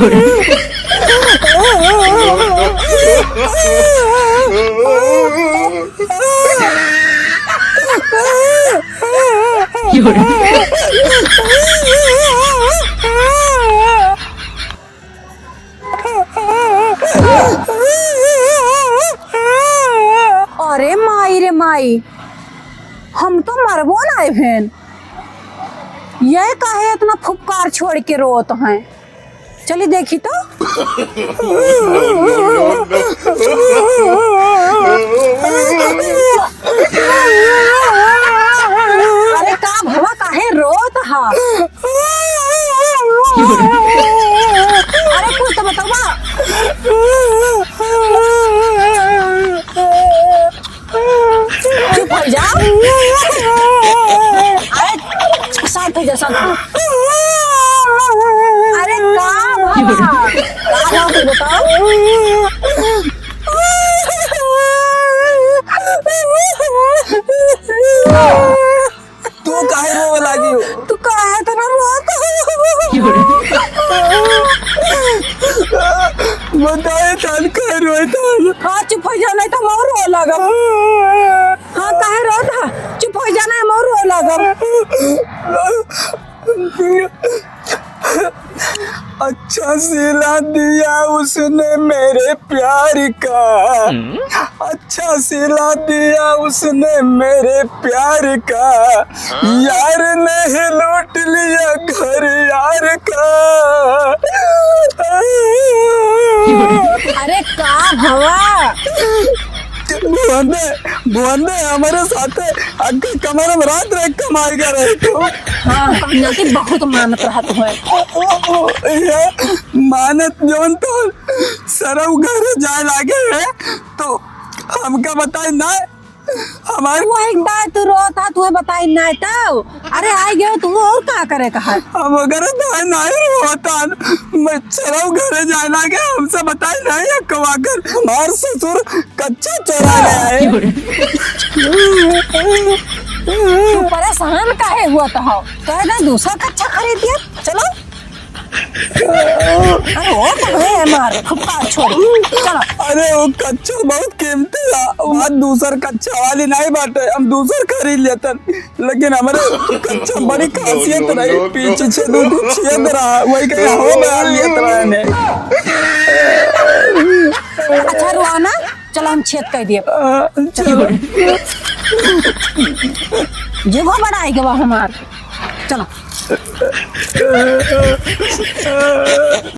अरे माई रे माई, हम तो मरबो ना भेन। ये काहे इतना फुफकार छोड़ के रोत हैं? चली देखी तो। अरे का भवा काहे रोत हा? अरे कुछ तो बतावा। चुप हो जा। अरे शांत हो जा, शांत हो। अरे का भावा तू बताओ। तू काहे रोवे लागी हो? तू काहे इतना रोता बताए तान काहे रोए तान? हाँ चुप हो जा, नहीं तो मोर रो लगा। हाँ काहे रोता? चुप हो जा, नहीं मोर रो लगा। अच्छा सिला दिया उसने मेरे प्यार का, अच्छा सिला दिया उसने मेरे प्यार का, यार ने लूट लिया घर यार का। अरे का भवा बुआने हमारे साथ अगर कमरे में रात रह कमाई कर रहे तो। हाँ की बहुत मानत रहत है। ये मानत जोन तो सरव घर जाए लागे है तो हमका बताए ना हमारे वो एक बार तू रोता तू बताई नहीं तो। अरे आई गयो तू और का करे कहा? हम अगर दाए नहीं होता मैं सरव घर जाए लागे हमसे बताए नहीं है कवाकर हमार ससुर कच्चा चोरा गया है। तू परेशान काहे हुआ तो हो? कहे ना दूसरा कच्चा खरीद दिया। चलो अरे वो तो है मार फुफकार छोड़ चलो। अरे वो कच्चा बहुत कीमती था, वहाँ दूसर कच्चा वाली नहीं बाटे, हम दूसर खरीद लेते लेकिन हमारे कच्चा बड़ी खासियत रही, पीछे से दूध छेद रहा वही कहीं हवा में लेते रहे। अच्छा रुआना चलो हम छेद कर दिए। जगह बनाएगा वह हमार। चलो